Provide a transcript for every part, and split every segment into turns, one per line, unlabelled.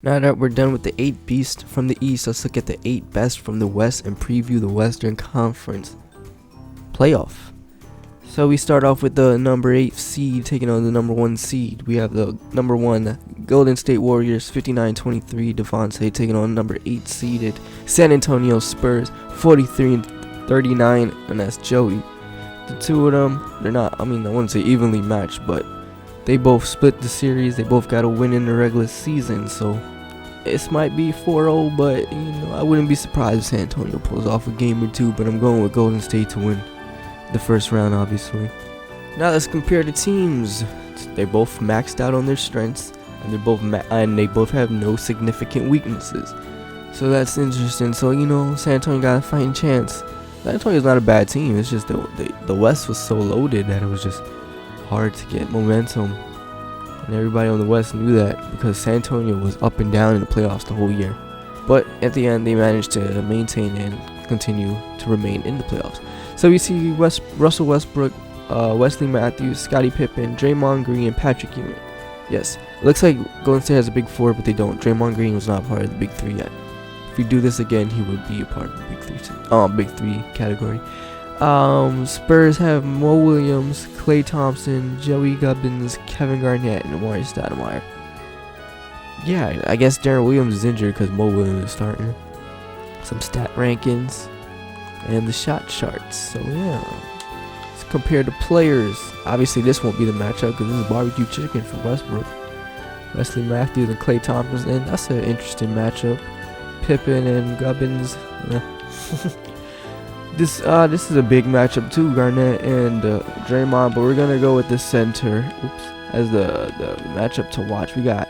Now that we're done with the 8 beasts from the East, let's look at the 8 best from the West and preview the Western Conference playoff. So we start off with the number 8 seed taking on the number 1 seed. We have the number 1 Golden State Warriors 59-23 Devontae taking on number 8 seeded San Antonio Spurs 43-39, and that's Joey. The two of them, they're not, I wouldn't say evenly matched, but they both split the series. They both got a win in the regular season, so this might be 4-0, but I wouldn't be surprised if San Antonio pulls off a game or two, but I'm going with Golden State to win the first round, obviously. Now let's compare the teams. They both maxed out on their strengths, and they both have no significant weaknesses. So that's interesting. So San Antonio got a fighting chance. San Antonio's not a bad team. It's just the West was so loaded that it was just hard to get momentum, and everybody on the West knew that because San Antonio was up and down in the playoffs the whole year. But at the end, they managed to maintain and continue to remain in the playoffs. So we see Russell Westbrook, Wesley Matthews, Scottie Pippen, Draymond Green, and Patrick Ewing. Yes, it looks like Golden State has a big 4, but they don't. Draymond Green was not part of the big 3 yet. If we do this again, he would be a part of the big 3 category. Spurs have Mo Williams, Klay Thompson, Joey Gubbins, Kevin Garnett, and Amari Stoudemire. Yeah, I guess Darren Williams is injured because Mo Williams is starting. Some stat rankings and the shot charts. So yeah, let's compare the players. Obviously, this won't be the matchup because this is barbecue chicken for Westbrook. Wesley Matthews and Klay Thompson. That's an interesting matchup. Pippen and Gubbins. This is a big matchup too, Garnett and Draymond, but we're gonna go with the center as the matchup to watch. We got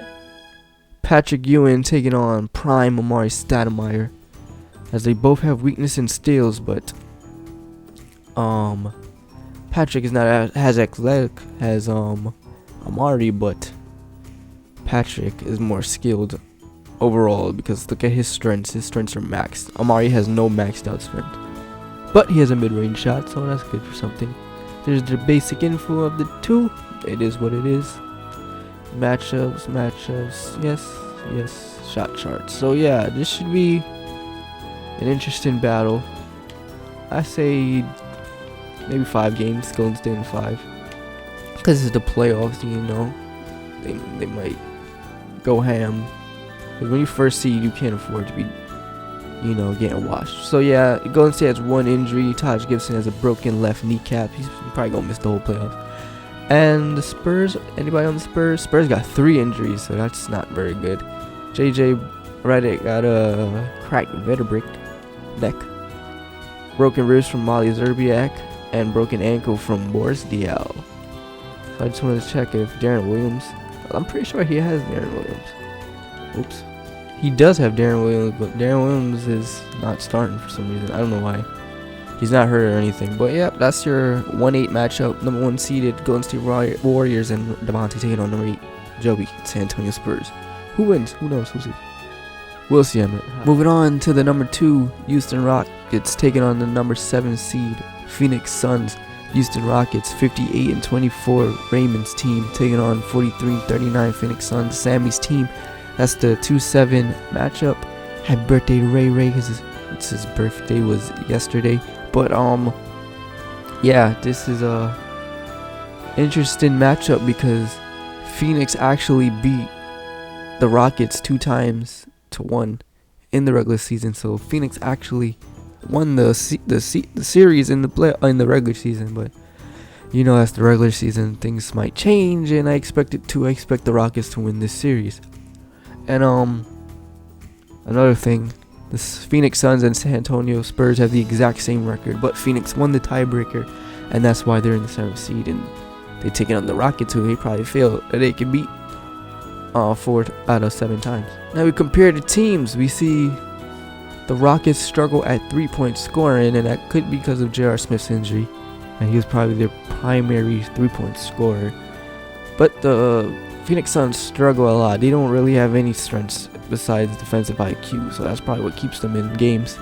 Patrick Ewing taking on prime Amari Stoudemire, as they both have weakness in steals, but Patrick is not as athletic as Amari, but Patrick is more skilled overall because look at his strengths. His strengths are maxed. Amari has no maxed out strength, but he has a mid-range shot, so that's good for something. There's the basic info of the two. It is what it is. Matchups, yes, shot charts. So yeah, this should be an interesting battle. I say maybe 5 games, Golden State in 5. Because it's the playoffs, they might go ham. Because when you first seed, you can't afford to be getting washed. So yeah, Golden State has 1 injury. Taj Gibson has a broken left kneecap. He's probably gonna miss the whole playoffs. And the Spurs, anybody on the Spurs? Spurs got 3 injuries, so that's not very good. JJ Redick got a cracked vertebrae neck, broken ribs from Molly Zerbiak, and broken ankle from Boris Diaw. So I just wanted to check if Darren Williams. I'm pretty sure he has Darren Williams. Oops. He does have Darren Williams, but Darren Williams is not starting for some reason. I don't know why. He's not hurt or anything. But yeah, that's your 1-8 matchup. Number 1 seeded Golden State Warriors and Devontae taking on number 8 Joey, San Antonio Spurs. Who wins? Who knows? Who's it? We'll see. Moving on to the number 2 Houston Rockets taking on the number 7 seed Phoenix Suns. Houston Rockets 58-24. Raymond's team taking on 43-39 Phoenix Suns. Sammy's team. That's the 2-7 matchup. Happy birthday to Ray Ray because his birthday was yesterday. But yeah, this is a interesting matchup because Phoenix actually beat the Rockets 2-1 in the regular season. So Phoenix actually won the series in the regular season. But that's the regular season. Things might change, and I expect the Rockets to win this series. And another thing, the Phoenix Suns and San Antonio Spurs have the exact same record, but Phoenix won the tiebreaker, and that's why they're in the 7th seed, and they taking on the Rockets, who they probably feel that they can beat 4 out of 7 times. Now we compare the teams. We see the Rockets struggle at 3-point scoring, and that could be because of J.R. Smith's injury, and he was probably their primary 3-point scorer. But the Phoenix Suns struggle a lot. They don't really have any strengths besides defensive IQ, so that's probably what keeps them in games.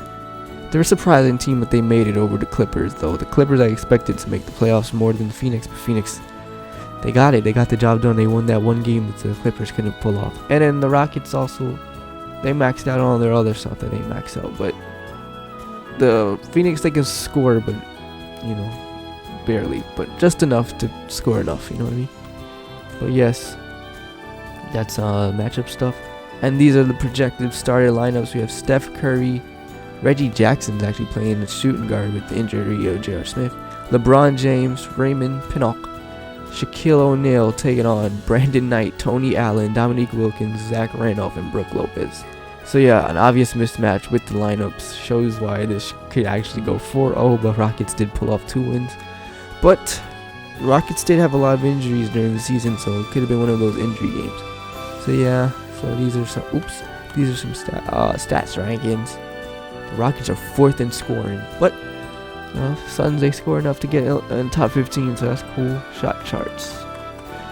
They're a surprising team, but they made it over the Clippers, though. The Clippers I expected to make the playoffs more than Phoenix, but Phoenix they got it. They got the job done. They won that one game that the Clippers couldn't pull off. And then the Rockets also, they maxed out on all their other stuff that they maxed out. But the Phoenix, they can score, but, you know, barely. But just enough to score enough, you know what I mean? But yes, that's matchup stuff. And these are the projected starting lineups. We have Steph Curry. Reggie Jackson's actually playing the shooting guard with the injury of J.R. Smith. LeBron James, Raymond Pinnock, Shaquille O'Neal taking on Brandon Knight, Tony Allen, Dominique Wilkins, Zach Randolph, and Brook Lopez. So yeah, an obvious mismatch with the lineups shows why this could actually go 4-0, but Rockets did pull off 2 wins. But Rockets did have a lot of injuries during the season, so it could have been one of those injury games. So yeah, so these are some stats rankings. The Rockets are 4th in scoring, but Suns, they score enough to get in top 15, so that's cool. Shot charts.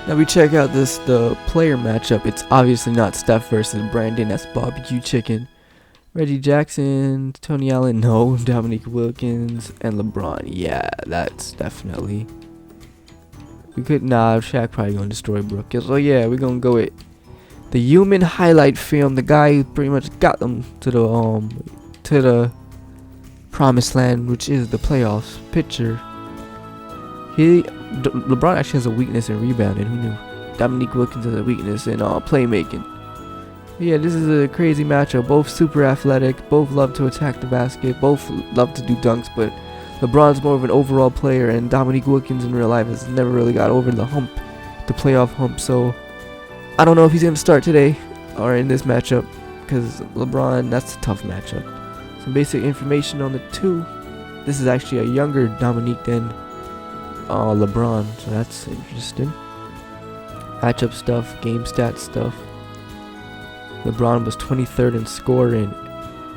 Now we check out the player matchup. It's obviously not Steph versus Brandon. That's barbecue chicken. Reggie Jackson, Tony Allen, no. Dominique Wilkins, and LeBron. Yeah, that's definitely. Shaq probably gonna destroy Brook. So yeah, we're gonna go with the human highlight film. The guy who pretty much got them to the promised land, which is the playoffs. Picture. LeBron actually has a weakness in rebounding. Who knew? Dominique Wilkins has a weakness in playmaking. Yeah, this is a crazy matchup. Both super athletic. Both love to attack the basket. Both love to do dunks. But LeBron's more of an overall player, and Dominique Wilkins in real life has never really got over the playoff hump. So I don't know if he's gonna start today or in this matchup, because LeBron, that's a tough matchup. Some basic information on the two. This is actually a younger Dominique than LeBron, so that's interesting. Matchup stuff, game stat stuff. LeBron was 23rd in scoring,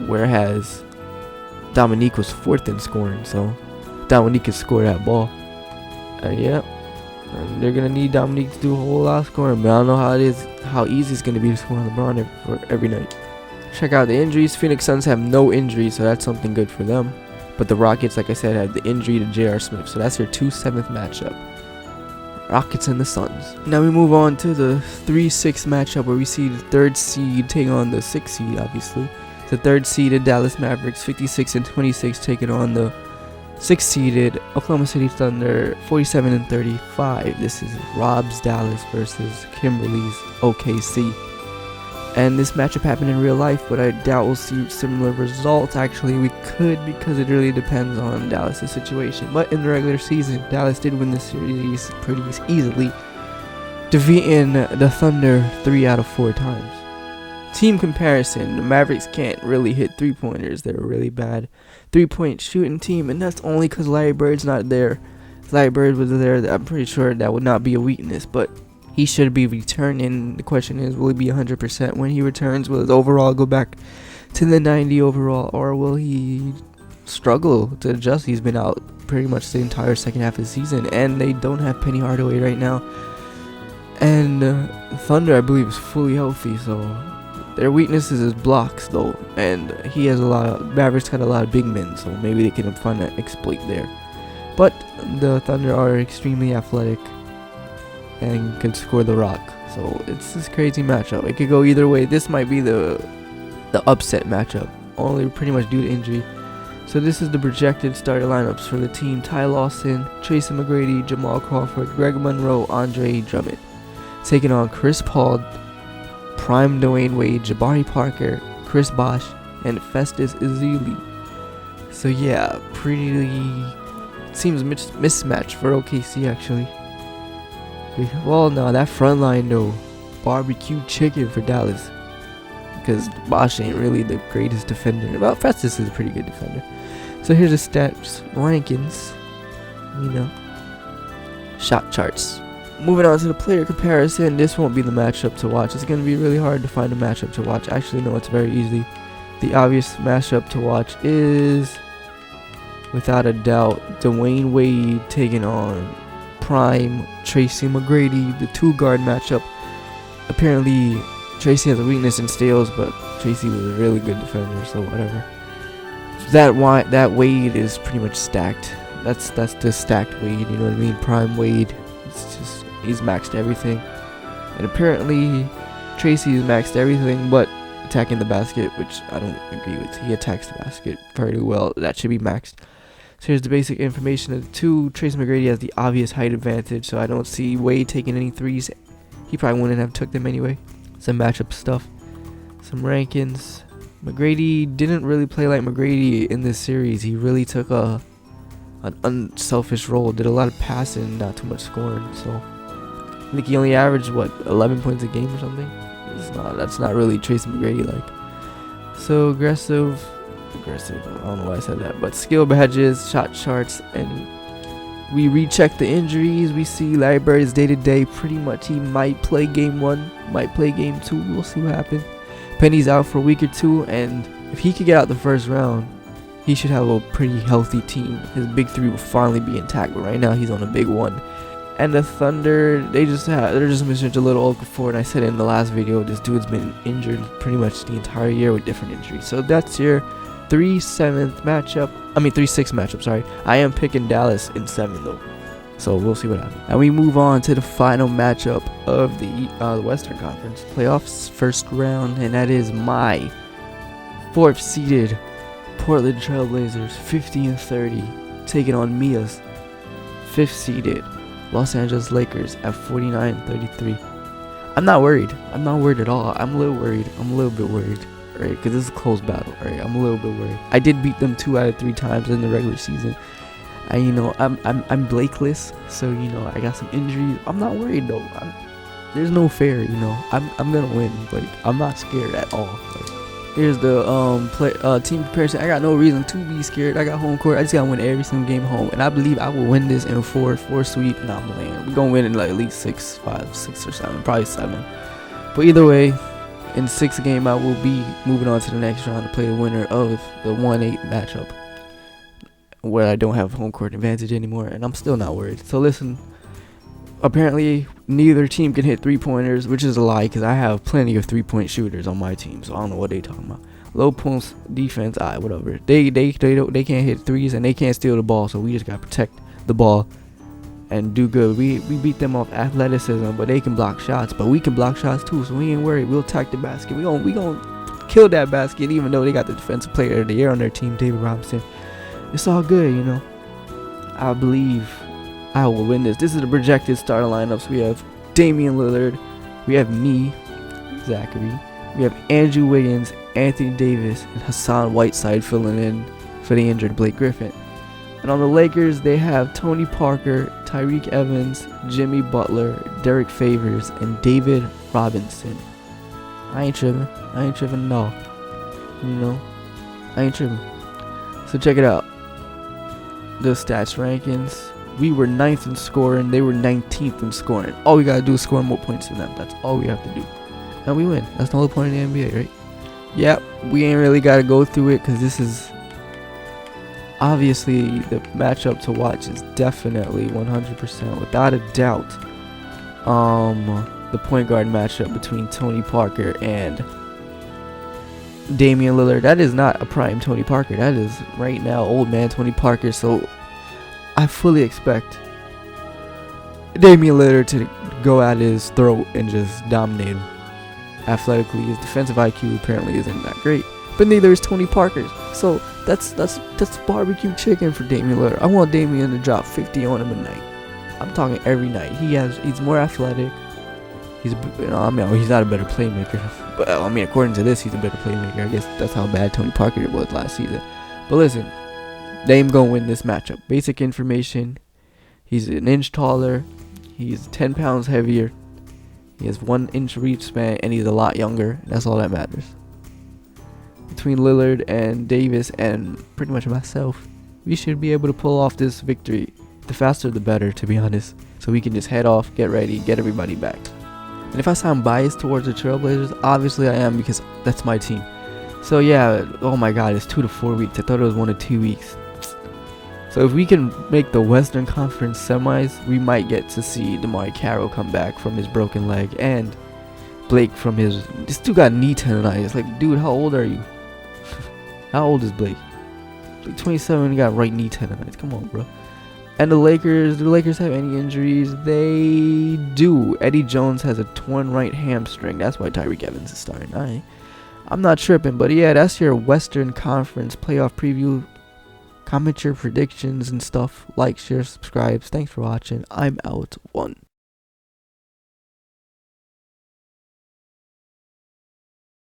whereas Dominique was 4th in scoring. So Dominique can score that ball. Yeah, and they're gonna need Dominique to do a whole lot of scoring, but I don't know how easy it's gonna be to score on LeBron every night. Check out the injuries. Phoenix Suns have no injuries, so that's something good for them. But the Rockets, like I said, had the injury to J.R. Smith, so that's your 2-7th matchup. Rockets and the Suns. Now we move on to the 3-6 matchup, where we see the 3rd seed taking on the 6th seed, obviously. The 3rd seeded Dallas Mavericks, 56-26, taking on the 6th seeded Oklahoma City Thunder, 47-35. This is Rob's Dallas versus Kimberly's OKC. And this matchup happened in real life, but I doubt we'll see similar results. Actually, we could, because it really depends on Dallas' situation. But in the regular season, Dallas did win the series pretty easily, defeating the Thunder 3 out of 4 times. Team comparison, the Mavericks can't really hit 3-pointers. They're a really bad 3-point shooting team, and that's only because Larry Bird's not there. If Larry Bird was there, I'm pretty sure that would not be a weakness, but he should be returning. The question is, will he be 100% when he returns? Will his overall go back to the 90 overall, or will he struggle to adjust? He's been out pretty much the entire second half of the season, and they don't have Penny Hardaway right now. And Thunder, I believe, is fully healthy, so their weakness is his blocks, though, and he has Mavericks got a lot of big men, so maybe they can find an exploit there. But the Thunder are extremely athletic and can score the rock, so it's this crazy matchup. It could go either way. This might be the upset matchup, only pretty much due to injury. So this is the projected starter lineups for the team: Ty Lawson, Tracy McGrady, Jamal Crawford, Greg Monroe, Andre Drummond, taking on Chris Paul, Prime Dwayne Wade, Jabari Parker, Chris Bosh, and Festus Ezeli. So yeah, seems mismatch for OKC actually. Well, no, that front line though, barbecue chicken for Dallas, because Bosh ain't really the greatest defender. Well, Festus is a pretty good defender. So here's the stats rankings, shot charts. Moving on to the player comparison, this won't be the matchup to watch. It's going to be really hard to find a matchup to watch. Actually, no, it's very easy. The obvious matchup to watch is, without a doubt, Dwayne Wade taking on Prime Tracy McGrady, the 2-guard matchup. Apparently, Tracy has a weakness in steals, but Tracy was a really good defender, so whatever. That Wade is pretty much stacked. That's the stacked Wade, you know what I mean? Prime Wade. It's just He's maxed everything. And apparently Tracy has maxed everything but attacking the basket, which I don't agree with. He attacks the basket very well. That should be maxed. So here's the basic information of the two. Tracy McGrady has the obvious height advantage, so I don't see Wade taking any threes. He probably wouldn't have took them anyway. Some matchup stuff. Some rankings. McGrady didn't really play like McGrady in this series. He really took an unselfish role. Did a lot of passing, not too much scoring. So I think he only averaged 11 points a game or something. That's not really Tracy McGrady like. So aggressive. I don't know why I said that, but skill badges, shot charts, and we recheck the injuries. We see Larry Bird is day to day. Pretty much, he might play game 1, might play game 2. We'll see what happens. Penny's out for a week or 2, and if he could get out the first round, he should have a pretty healthy team. His big 3 will finally be intact, but right now he's on a big 1. And the Thunder, they're just missing Jahlil Okafor, and I said in the last video, this dude's been injured pretty much the entire year with different injuries. So that's your 3-6 matchup, sorry. I am picking Dallas in 7 though. So we'll see what happens. And we move on to the final matchup of the Western Conference playoffs first round, and that is my 4th seeded Portland TrailBlazers 50-30 taking on Mia's 5th seeded Los Angeles Lakers at 49-33. I'm not worried. I'm not worried at all. I'm a little worried. I'm a little bit worried. Right, because this is a close battle. Right, I'm a little bit worried. I did beat them 2 out of 3 times in the regular season. And I'm Blakeless, so I got some injuries. I'm not worried though. There's no fear. I'm gonna win. Like, I'm not scared at all. Like, here's the team comparison. I got no reason to be scared. I got home court. I just gotta win every single game home, and I believe I will win this in 4 sweep. Nah, I'm playing. We're gonna win in like at least 6 or 7, probably 7. But either way, in 6th game, I will be moving on to the next round to play the winner of the 1-8 matchup, where I don't have home court advantage anymore, and I'm still not worried. So listen, apparently neither team can hit 3-pointers, which is a lie because I have plenty of 3-point shooters on my team, so I don't know what they talking about. Low post defense, whatever. They can't hit 3s and they can't steal the ball, so we just gotta protect the ball and do good. We beat them off athleticism, but they can block shots, but we can block shots too, so we ain't worried. We'll attack the basket. We gonna kill that basket, even though they got the defensive player of the year on their team, David Robinson. It's all good, I believe I will win this. This is the projected starting lineups. We have Damian Lillard, we have me, Zachary, we have Andrew Wiggins, Anthony Davis, and Hassan Whiteside filling in for the injured Blake Griffin. And on the Lakers, they have Tony Parker, Tyreek Evans, Jimmy Butler, Derek Favors, and David Robinson. I ain't tripping at all. I ain't tripping. So check it out. The stats rankings. We were 9th in scoring. They were 19th in scoring. All we gotta do is score more points than them. That's all we have to do. And we win. That's the whole point of the NBA, right? Yep. We ain't really gotta go through it because this is obviously the matchup to watch. Is definitely 100% without a doubt the point guard matchup between Tony Parker and Damian Lillard. That is not a prime Tony Parker. That is right now old man Tony Parker. So I fully expect Damian Lillard to go at his throat and just dominate him. Athletically, his defensive IQ apparently isn't that great, but neither is Tony Parker's. So that's barbecue chicken for Damian Lillard. I want Damian to drop 50 on him a night. I'm talking every night. He's more athletic. He's not a better playmaker, but according to this, he's a better playmaker. I guess that's how bad Tony Parker was last season. But listen, Dame gonna win this matchup. Basic information: he's an inch taller, he's 10 pounds heavier, he has 1 inch reach span, and he's a lot younger. That's all that matters. Between Lillard and Davis and pretty much myself, we should be able to pull off this victory. The faster the better, to be honest, so we can just head off, get ready, get everybody back. And if I sound biased towards the TrailBlazers, obviously I am, because that's my team. So yeah, oh my god, it's 2 to 4 weeks. I thought it was 1 to 2 weeks. So if we can make the Western Conference semis, we might get to see DeMar Carroll come back from his broken leg, and Blake from this dude got knee tendonitis. Like, dude, how old are you? How old is Blake? Blake 27, he got right knee tendonitis. Come on, bro. And the Lakers, do the Lakers have any injuries? They do. Eddie Jones has a torn right hamstring. That's why Tyreek Evans is starting. I'm not tripping, but yeah, that's your Western Conference playoff preview. Comment your predictions and stuff. Like, share, subscribe. Thanks for watching. I'm out. 1.